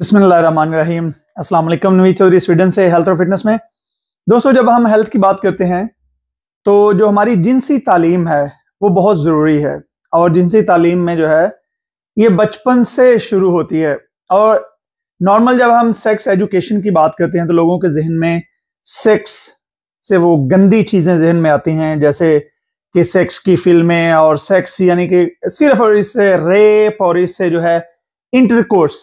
बिस्मिल्लाहिर्रहमानिर्रहीम। अस्सलाम वालेकुम। नवीद चौधरी स्वीडन से हेल्थ और फिटनेस में। दोस्तों, जब हम हेल्थ की बात करते हैं तो जो हमारी जिनसी तालीम है वो बहुत ज़रूरी है। और जिनसी तालीम में जो है ये बचपन से शुरू होती है। और नॉर्मल जब हम सेक्स एजुकेशन की बात करते हैं तो लोगों के जहन में सेक्स से वो गंदी चीज़ें जहन में आती हैं, जैसे कि सेक्स की फिल्में और सेक्स यानी कि सिर्फ और इससे रेप और इससे जो है इंटरकोर्स,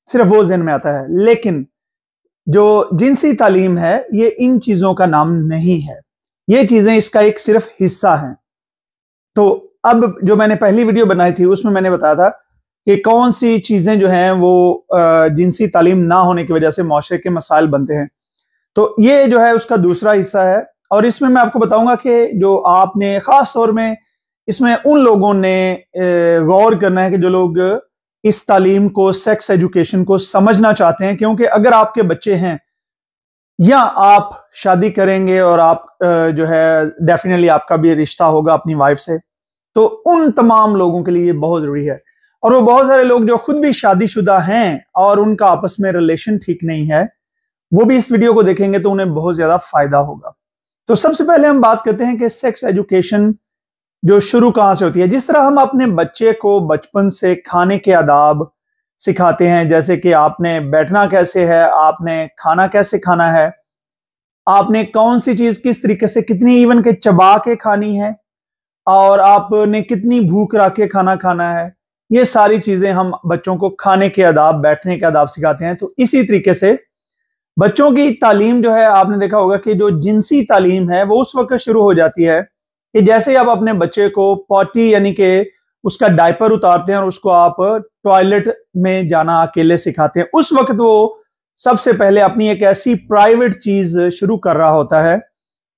सिर्फ वो जहन में आता है। लेकिन जो जिनसी तालीम है ये इन चीजों का नाम नहीं है, ये चीजें इसका एक सिर्फ हिस्सा हैं। तो अब जो मैंने पहली वीडियो बनाई थी उसमें मैंने बताया था कि कौन सी चीजें जो हैं वो जिनसी तालीम ना होने की वजह से माशरे के मसाइल बनते हैं। तो ये जो है उसका दूसरा हिस्सा है। और इसमें मैं आपको बताऊंगा कि जो आपने खास तौर में इसमें उन लोगों ने गौर करना है कि जो लोग इस तालीम को, सेक्स एजुकेशन को समझना चाहते हैं, क्योंकि अगर आपके बच्चे हैं या आप शादी करेंगे और आप जो है डेफिनेटली आपका भी रिश्ता होगा अपनी वाइफ से, तो उन तमाम लोगों के लिए ये बहुत जरूरी है। और वो बहुत सारे लोग जो खुद भी शादीशुदा हैं और उनका आपस में रिलेशन ठीक नहीं है, वो भी इस वीडियो को देखेंगे तो उन्हें बहुत ज्यादा फायदा होगा। तो सबसे पहले हम बात करते हैं कि सेक्स एजुकेशन जो शुरू कहां से होती है। जिस तरह हम अपने बच्चे को बचपन से खाने के आदाब सिखाते हैं, जैसे कि आपने बैठना कैसे है, आपने खाना कैसे खाना है, आपने कौन सी चीज किस तरीके से कितनी इवन के चबा के खानी है, और आपने कितनी भूख रख के खाना खाना है, ये सारी चीजें हम बच्चों को खाने के आदाब, बैठने के आदाब सिखाते हैं। तो इसी तरीके से बच्चों की तालीम जो है, आपने देखा होगा कि जो जिनसी तालीम है वो उस वक्त शुरू हो जाती है कि जैसे ही आप अपने बच्चे को पॉटी यानी कि उसका डायपर उतारते हैं और उसको आप टॉयलेट में जाना अकेले सिखाते हैं, उस वक्त वो सबसे पहले अपनी एक ऐसी प्राइवेट चीज शुरू कर रहा होता है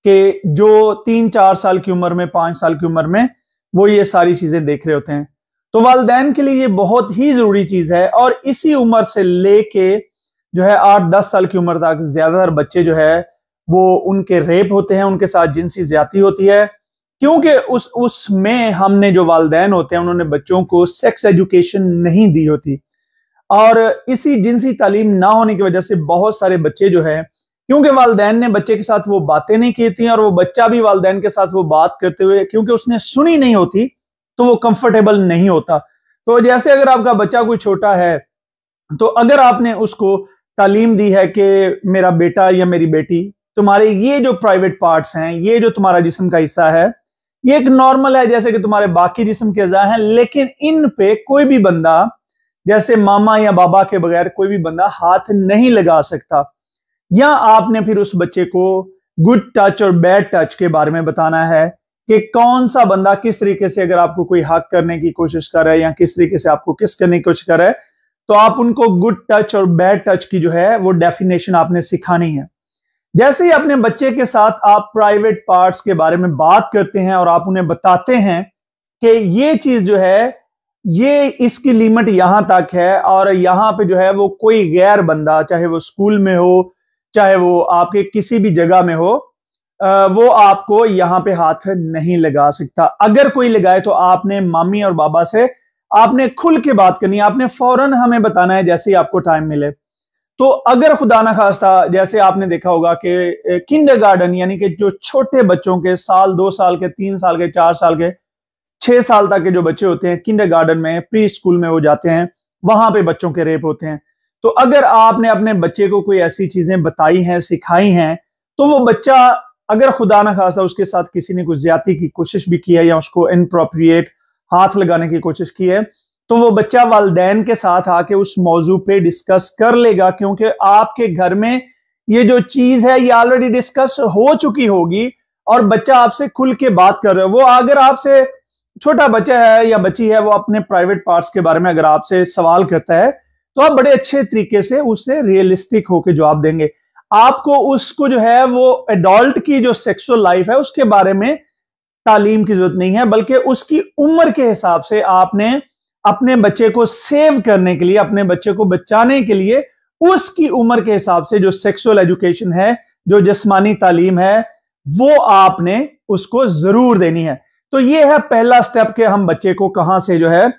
कि जो 3-4 साल की उम्र में, 5 साल की उम्र में वो ये सारी चीजें देख रहे होते हैं। तो वालिदैन के लिए ये बहुत ही जरूरी चीज है। और इसी उम्र से लेके जो है 8-10 साल की उम्र तक ज्यादातर बच्चे जो है वो उनके रेप होते हैं, उनके साथ जिनसी ज्यादती होती है, क्योंकि उसमें हमने जो वालिदैन होते हैं उन्होंने बच्चों को सेक्स एजुकेशन नहीं दी होती। और इसी जिनसी तालीम ना होने की वजह से बहुत सारे बच्चे जो है, क्योंकि वालिदैन ने बच्चे के साथ वो बातें नहीं की थी और वो बच्चा भी वालिदैन के साथ वो बात करते हुए क्योंकि उसने सुनी नहीं होती तो वो कंफर्टेबल नहीं होता। तो जैसे अगर आपका बच्चा कोई छोटा है तो अगर आपने उसको तालीम दी है कि मेरा बेटा या मेरी बेटी, तुम्हारे ये जो प्राइवेट पार्ट्स हैं, ये जो तुम्हारा जिस्म का हिस्सा है, ये एक नॉर्मल है जैसे कि तुम्हारे बाकी जिस्म के अज़ा हैं, लेकिन इन पे कोई भी बंदा, जैसे मामा या बाबा के बगैर कोई भी बंदा हाथ नहीं लगा सकता। या आपने फिर उस बच्चे को गुड टच और बैड टच के बारे में बताना है कि कौन सा बंदा किस तरीके से अगर आपको कोई हक करने की कोशिश कर रहा है या किस तरीके से आपको किस करने की कोशिश कर रहा है, तो आप उनको गुड टच और बैड टच की जो है वो डेफिनेशन आपने सिखानी है। जैसे ही अपने बच्चे के साथ आप प्राइवेट पार्ट्स के बारे में बात करते हैं और आप उन्हें बताते हैं कि ये चीज जो है ये इसकी लिमिट यहां तक है और यहां पे जो है वो कोई गैर बंदा, चाहे वो स्कूल में हो, चाहे वो आपके किसी भी जगह में हो, वो आपको यहां पे हाथ नहीं लगा सकता। अगर कोई लगाए तो आपने मामी और बाबा से आपने खुल के बात करनी है, आपने फौरन हमें बताना है जैसे ही आपको टाइम मिले। तो अगर खुदा ना खास्ता, जैसे आपने देखा होगा कि किंडरगार्टन यानी कि जो छोटे बच्चों के 1, 2 साल के, 3 साल के, 4 साल के, 6 साल तक के जो बच्चे होते हैं किंडरगार्टन में, प्री स्कूल में वो जाते हैं, वहां पे बच्चों के रेप होते हैं। तो अगर आपने अपने बच्चे को कोई ऐसी चीजें बताई हैं, सिखाई हैं, तो वो बच्चा अगर खुदा ना खास्ता उसके साथ किसी ने कुछ ज्यादती की कोशिश भी की है या उसको इनअप्रोप्रिएट हाथ लगाने की कोशिश की है, तो वो बच्चा वालिदैन के साथ आके उस मौजू पे डिस्कस कर लेगा, क्योंकि आपके घर में ये जो चीज है ये ऑलरेडी डिस्कस हो चुकी होगी और बच्चा आपसे खुल के बात कर रहा है। वो अगर आपसे, छोटा बच्चा है या बच्ची है, वो अपने प्राइवेट पार्ट्स के बारे में अगर आपसे सवाल करता है तो आप बड़े अच्छे तरीके से उससे रियलिस्टिक होकर जवाब देंगे। आपको उसको जो है वो एडल्ट की जो सेक्सुअल लाइफ है उसके बारे में तालीम की जरूरत नहीं है, बल्कि उसकी उम्र के हिसाब से आपने अपने बच्चे को सेव करने के लिए, अपने बच्चे को बचाने के लिए उसकी उम्र के हिसाब से जो सेक्सुअल एजुकेशन है, जो जिस्मानी तालीम है, वो आपने उसको जरूर देनी है। तो ये है पहला स्टेप कि हम बच्चे को कहां से जो है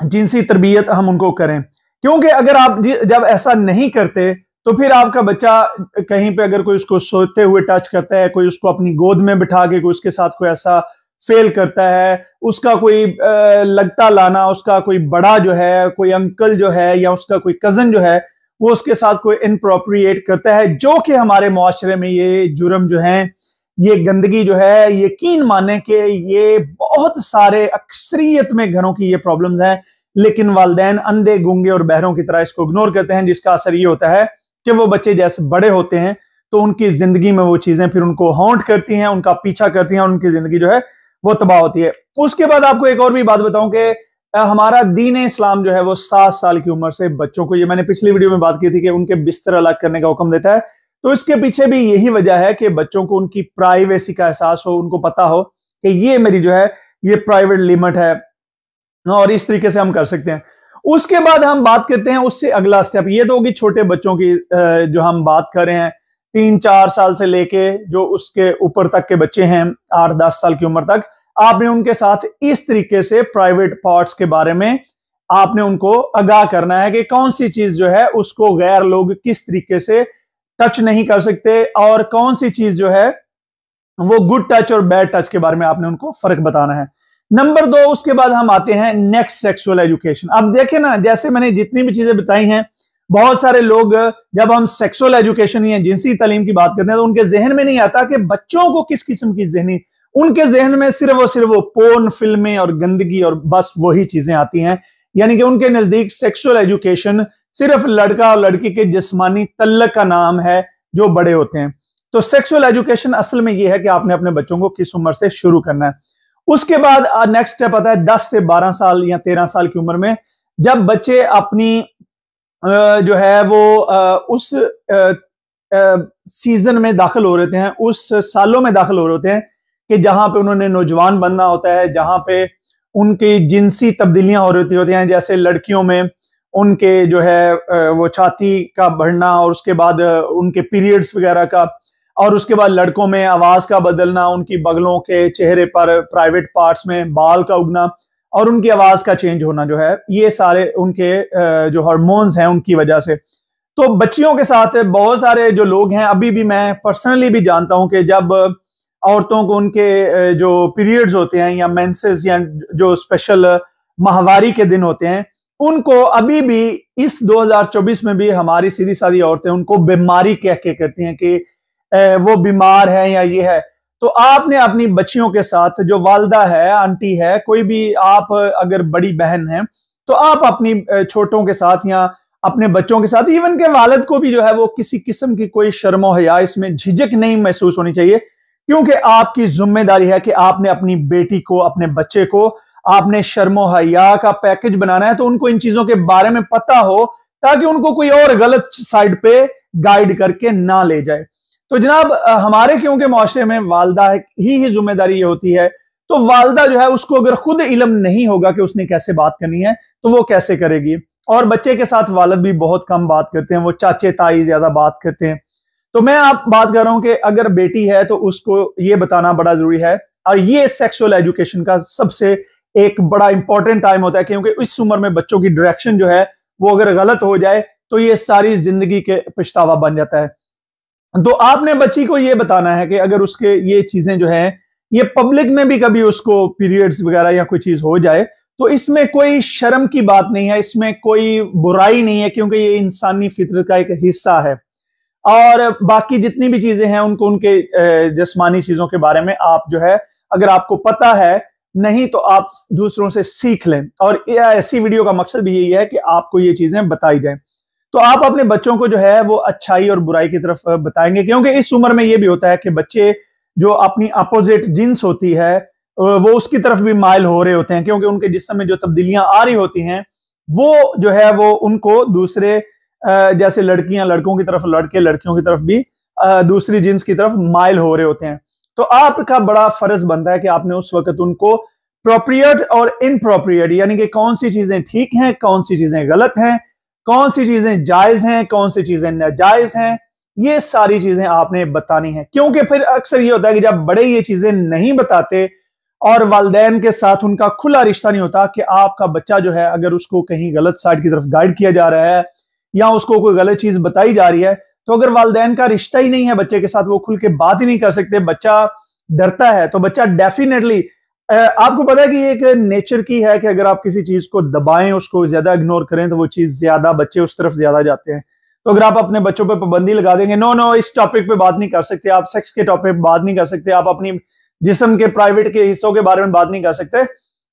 जिनसी तरबियत हम उनको करें। क्योंकि अगर आप जब ऐसा नहीं करते तो फिर आपका बच्चा कहीं पे अगर कोई उसको सोते हुए टच करता है, कोई उसको अपनी गोद में बिठा के कोई उसके साथ कोई ऐसा फेल करता है, उसका कोई लगता लाना, उसका कोई बड़ा जो है, कोई अंकल जो है या उसका कोई कजन जो है वो उसके साथ कोई इनप्रोप्रिएट करता है, जो कि हमारे मुआशरे में ये जुर्म जो है, ये गंदगी जो है, यकीन माने कि ये बहुत सारे अक्सरियत में घरों की ये प्रॉब्लम्स हैं, लेकिन वालिदैन अंधे गूंगे और बहरों की तरह इसको इग्नोर करते हैं, जिसका असर ये होता है कि वो बच्चे जैसे बड़े होते हैं तो उनकी जिंदगी में वो चीजें फिर उनको हॉन्ट करती हैं, उनका पीछा करती हैं और उनकी जिंदगी जो है वो तबाह होती है। उसके बाद आपको एक और भी बात बताऊं कि हमारा दीन इस्लाम जो है वो 7 साल की उम्र से बच्चों को, ये मैंने पिछली वीडियो में बात की थी कि उनके बिस्तर अलग करने का हुक्म देता है। तो इसके पीछे भी यही वजह है कि बच्चों को उनकी प्राइवेसी का एहसास हो, उनको पता हो कि ये मेरी जो है ये प्राइवेट लिमिट है और इस तरीके से हम कर सकते हैं। उसके बाद हम बात करते हैं उससे अगला स्टेप, ये तो होगी छोटे बच्चों की जो हम बात कर रहे हैं 3-4 साल से लेके जो उसके ऊपर तक के बच्चे हैं 8-10 साल की उम्र तक, आपने उनके साथ इस तरीके से प्राइवेट पार्ट्स के बारे में आपने उनको आगाह करना है कि कौन सी चीज जो है उसको गैर लोग किस तरीके से टच नहीं कर सकते और कौन सी चीज जो है वो गुड टच और बैड टच के बारे में आपने उनको फर्क बताना है। नंबर 2, उसके बाद हम आते हैं नेक्स्ट सेक्सुअल एजुकेशन। अब देखें ना, जैसे मैंने जितनी भी चीजें बताई हैं, बहुत सारे लोग जब हम सेक्सुअल एजुकेशन या जिनसी तालीम की बात करते हैं तो उनके जहन में नहीं आता कि बच्चों को किस किस्म की जहनी, उनके जहन में सिर्फ और सिर्फ वो पोर्न फिल्में और गंदगी और बस वही चीजें आती हैं। यानी कि उनके नजदीक सेक्सुअल एजुकेशन सिर्फ लड़का और लड़की के जिस्मानी तल्लक का नाम है जो बड़े होते हैं। तो सेक्सुअल एजुकेशन असल में यह है कि आपने अपने बच्चों को किस उम्र से शुरू करना है। उसके बाद नेक्स्ट स्टेप आता है 10 से 12 साल या 13 साल की उम्र में, जब बच्चे अपनी जो है वो उस सीजन में दाखिल हो रहे हैं, उस सालों में दाखिल हो रहे होते हैं कि जहां पे उन्होंने नौजवान बनना होता है, जहां पे उनकी जिनसी तब्दीलियां हो रही होती हैं। जैसे लड़कियों में उनके जो है वो छाती का बढ़ना और उसके बाद उनके पीरियड्स वगैरह का, और उसके बाद लड़कों में आवाज का बदलना, उनकी बगलों के चेहरे पर प्राइवेट पार्ट्स में बाल का उगना और उनकी आवाज का चेंज होना जो है, ये सारे उनके जो हार्मोन्स हैं उनकी वजह से। तो बच्चियों के साथ बहुत सारे जो लोग हैं, अभी भी मैं पर्सनली भी जानता हूं कि जब औरतों को उनके जो पीरियड्स होते हैं या मेंसेस या जो स्पेशल माहवारी के दिन होते हैं, उनको अभी भी इस 2024 में भी हमारी सीधी सादी औरतें उनको बीमारी कह के कहती हैं कि वो बीमार है या ये है। तो आपने अपनी बच्चियों के साथ, जो वालदा है, आंटी है, कोई भी आप अगर बड़ी बहन है, तो आप अपनी छोटों के साथ या अपने बच्चों के साथ, इवन के वालिद को भी जो है वो किसी किस्म की कोई शर्म हया, इसमें झिझक नहीं महसूस होनी चाहिए, क्योंकि आपकी जिम्मेदारी है कि आपने अपनी बेटी को, अपने बच्चे को आपने शर्मो हया का पैकेज बनाना है। तो उनको इन चीजों के बारे में पता हो ताकि उनको कोई और गलत साइड पे गाइड करके ना ले जाए। तो जनाब हमारे क्योंकि माशरे में वालदा ही जिम्मेदारी ये होती है, तो वालदा जो है उसको अगर खुद इल्म नहीं होगा कि उसने कैसे बात करनी है तो वो कैसे करेगी। और बच्चे के साथ वालिद भी बहुत कम बात करते हैं, वो चाचे ताई ज्यादा बात करते हैं। तो मैं आप बात कर रहा हूं कि अगर बेटी है तो उसको ये बताना बड़ा जरूरी है। और ये सेक्सुअल एजुकेशन का सबसे एक बड़ा इंपॉर्टेंट टाइम होता है, क्योंकि इस उम्र में बच्चों की डायरेक्शन जो है वो अगर गलत हो जाए तो ये सारी जिंदगी के पछतावा बन जाता है। तो आपने बच्ची को ये बताना है कि अगर उसके ये चीजें जो है, ये पब्लिक में भी कभी उसको पीरियड्स वगैरह या कोई चीज हो जाए तो इसमें कोई शर्म की बात नहीं है, इसमें कोई बुराई नहीं है, क्योंकि ये इंसानी फितरत का एक हिस्सा है। और बाकी जितनी भी चीजें हैं उनको उनके जिस्मानी चीजों के बारे में आप जो है, अगर आपको पता है नहीं तो आप दूसरों से सीख लें। और ऐसी वीडियो का मकसद भी यही है कि आपको ये चीजें बताई जाएं। तो आप अपने बच्चों को जो है वो अच्छाई और बुराई की तरफ बताएंगे, क्योंकि इस उम्र में ये भी होता है कि बच्चे जो अपनी अपोजिट जिन्स होती है वो उसकी तरफ भी माइल हो रहे होते हैं, क्योंकि उनके जिस्म में जो तब्दीलियां आ रही होती हैं वो जो है वो उनको दूसरे जैसे लड़कियां लड़कों की तरफ, लड़के लड़कियों की तरफ भी दूसरी जिन्स की तरफ माइल हो रहे होते हैं। तो आपका बड़ा फर्ज बनता है कि आपने उस वक्त उनको प्रोप्रिएट और इनप्रोप्रिएट, यानी कि कौन सी चीजें ठीक हैं, कौन सी चीजें गलत हैं, कौन सी चीजें जायज हैं, कौन सी चीजें नाजायज हैं, ये सारी चीजें आपने बतानी है। क्योंकि फिर अक्सर ये होता है कि जब बड़े ये चीजें नहीं बताते और वालिदैन के साथ उनका खुला रिश्ता नहीं होता कि आपका बच्चा जो है अगर उसको कहीं गलत साइड की तरफ गाइड किया जा रहा है या उसको कोई गलत चीज बताई जा रही है, तो अगर वालिदैन का रिश्ता ही नहीं है बच्चे के साथ, वो खुल के बात ही नहीं कर सकते, बच्चा डरता है, तो बच्चा डेफिनेटली, आपको पता है कि एक नेचर की है कि अगर आप किसी चीज को दबाएं, उसको ज्यादा इग्नोर करें, तो वो चीज ज्यादा, बच्चे उस तरफ ज्यादा जाते हैं। तो अगर आप अपने बच्चों पे पाबंदी लगा देंगे, नो नो इस टॉपिक पे बात नहीं कर सकते, आप सेक्स के टॉपिक पे बात नहीं कर सकते, आप अपनी जिस्म के प्राइवेट के हिस्सों के बारे में बात नहीं कर सकते,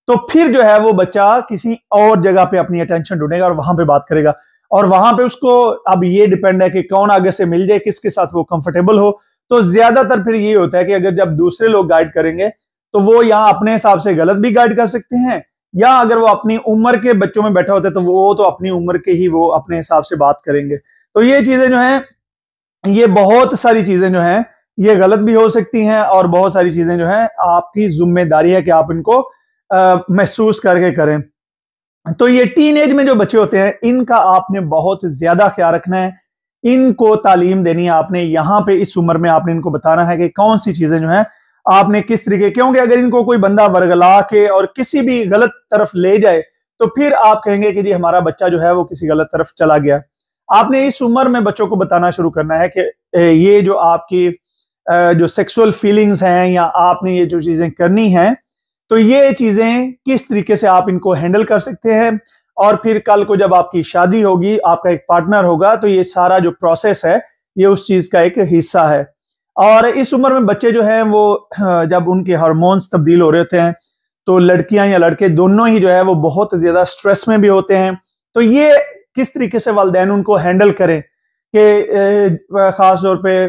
तो फिर जो है वो बच्चा किसी और जगह पे अपनी अटेंशन ढूंढेगा और वहां पे बात करेगा। और वहां पे उसको अब ये डिपेंड है कि कौन आगे से मिल जाए, किसके साथ वो कंफर्टेबल हो। तो ज्यादातर फिर ये होता है कि अगर जब दूसरे लोग गाइड करेंगे तो वो यहाँ अपने हिसाब से गलत भी गाइड कर सकते हैं, या अगर वो अपनी उम्र के बच्चों में बैठा होता है तो वो तो अपनी उम्र के ही वो अपने हिसाब से बात करेंगे। तो ये चीजें जो हैं, ये बहुत सारी चीजें जो हैं ये गलत भी हो सकती हैं, और बहुत सारी चीजें जो हैं आपकी जिम्मेदारी है कि आप इनको महसूस करके करें। तो ये टीन एज में जो बच्चे होते हैं इनका आपने बहुत ज्यादा ख्याल रखना है, इनको तालीम देनी है आपने, यहाँ पे इस उम्र में आपने इनको बताना है कि कौन सी चीजें जो हैं आपने किस तरीके, क्योंकि अगर इनको कोई बंदा वर्गला के और किसी भी गलत तरफ ले जाए तो फिर आप कहेंगे कि जी हमारा बच्चा जो है वो किसी गलत तरफ चला गया। आपने इस उम्र में बच्चों को बताना शुरू करना है कि ये जो आपकी जो सेक्सुअल फीलिंग्स हैं या आपने ये जो चीजें करनी हैं, तो ये चीजें किस तरीके से आप इनको हैंडल कर सकते हैं, और फिर कल को जब आपकी शादी होगी, आपका एक पार्टनर होगा, तो ये सारा जो प्रोसेस है ये उस चीज का एक हिस्सा है। और इस उम्र में बच्चे जो हैं वो जब उनके हार्मोन्स तब्दील हो रहे होते हैं, तो लड़कियां या लड़के दोनों ही जो है वो बहुत ज्यादा स्ट्रेस में भी होते हैं। तो ये किस तरीके से वालिदैन उनको हैंडल करें कि खास तौर पे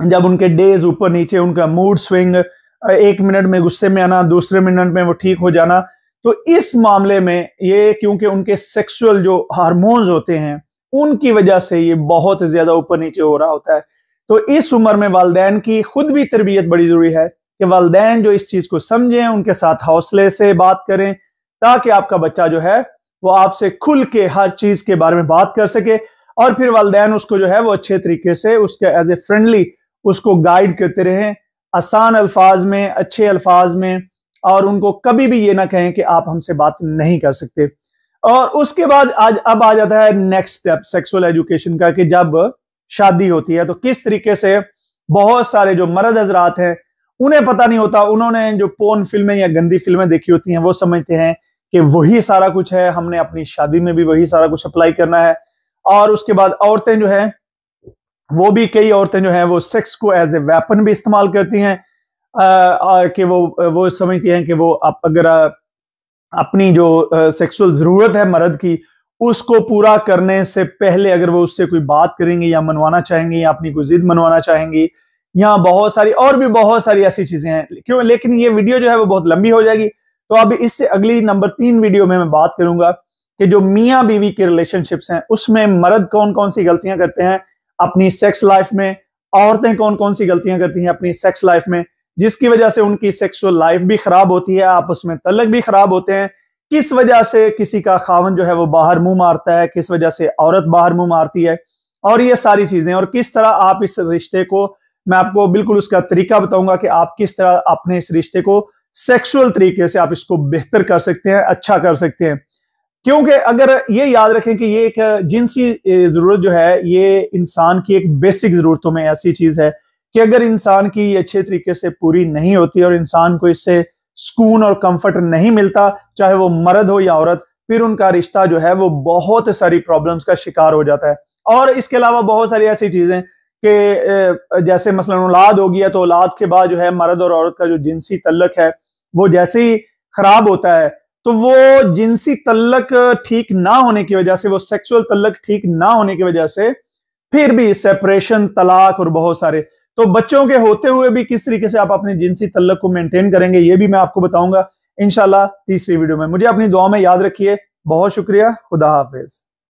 जब उनके डेज ऊपर नीचे, उनका मूड स्विंग, एक मिनट में गुस्से में आना, दूसरे मिनट में वो ठीक हो जाना, तो इस मामले में ये क्योंकि उनके सेक्सुअल जो हार्मोन्स होते हैं उनकी वजह से ये बहुत ज्यादा ऊपर नीचे हो रहा होता है। तो इस उम्र में वालिदैन की खुद भी तरबियत बड़ी जरूरी है कि वालिदैन जो इस चीज को समझें, उनके साथ हौसले से बात करें, ताकि आपका बच्चा जो है वो आपसे खुल के हर चीज के बारे में बात कर सके, और फिर वालिदैन उसको जो है वो अच्छे तरीके से उसके एज ए फ्रेंडली उसको गाइड करते रहें, आसान अल्फाज में, अच्छे अल्फाज में, और उनको कभी भी ये ना कहें कि आप हमसे बात नहीं कर सकते। और उसके बाद अब आ जाता है नेक्स्ट स्टेप सेक्सुअल एजुकेशन का, कि जब शादी होती है तो किस तरीके से बहुत सारे जो मर्द हजरात हैं उन्हें पता नहीं होता, उन्होंने जो पोर्न फिल्में या गंदी फिल्में देखी होती हैं वो समझते हैं कि वही सारा कुछ है, हमने अपनी शादी में भी वही सारा कुछ अप्लाई करना है। और उसके बाद औरतें जो है वो भी, कई औरतें जो हैं वो सेक्स को एज ए वेपन भी इस्तेमाल करती हैं, कि वो समझती हैं कि वो अगर अपनी जो सेक्सुअल जरूरत है मर्द की उसको पूरा करने से पहले अगर वो उससे कोई बात करेंगी या मनवाना चाहेंगी या अपनी कोई जिद मनवाना चाहेंगी, या बहुत सारी और भी बहुत सारी ऐसी चीजें हैं। क्यों, लेकिन ये वीडियो जो है वो बहुत लंबी हो जाएगी, तो अब इससे अगली नंबर 3 वीडियो में मैं बात करूंगा कि जो मियाँ बीवी के रिलेशनशिप्स हैं उसमें मर्द कौन कौन सी गलतियां करते हैं अपनी सेक्स लाइफ में, औरतें कौन कौन सी गलतियां करती हैं अपनी सेक्स लाइफ में, जिसकी वजह से उनकी सेक्सुअल लाइफ भी खराब होती है, आपस में तल्लक भी खराब होते हैं, किस वजह से किसी का खावन जो है वो बाहर मुंह मारता है, किस वजह से औरत बाहर मुंह मारती है, और ये सारी चीजें, और किस तरह आप इस रिश्ते को, मैं आपको बिल्कुल उसका तरीका बताऊंगा कि आप किस तरह अपने इस रिश्ते को सेक्सुअल तरीके से आप इसको बेहतर कर सकते हैं, अच्छा कर सकते हैं। क्योंकि अगर ये याद रखें कि ये एक जिनसी जरूरत जो है ये इंसान की एक बेसिक जरूरतों में ऐसी चीज है कि अगर इंसान की अच्छे तरीके से पूरी नहीं होती और इंसान को इससे सुकून और कंफर्ट नहीं मिलता, चाहे वो मर्द हो या औरत, फिर उनका रिश्ता जो है वो बहुत सारी प्रॉब्लम्स का शिकार हो जाता है। और इसके अलावा बहुत सारी ऐसी चीजें कि जैसे मसलन औलाद हो गया, तो औलाद के बाद जो है मर्द और औरत का जो जिनसी तल्लक है वो जैसे ही खराब होता है, तो वो जिनसी तल्लक ठीक ना होने की वजह से, वो सेक्सुअल तल्लक ठीक ना होने की वजह से फिर भी सेपरेशन, तलाक और बहुत सारे, तो बच्चों के होते हुए भी किस तरीके से आप अपने जिनसी तल्लक को मेंटेन करेंगे ये भी मैं आपको बताऊंगा इंशाल्लाह तीसरी वीडियो में। मुझे अपनी दुआ में याद रखिए। बहुत शुक्रिया। खुदा हाफिज।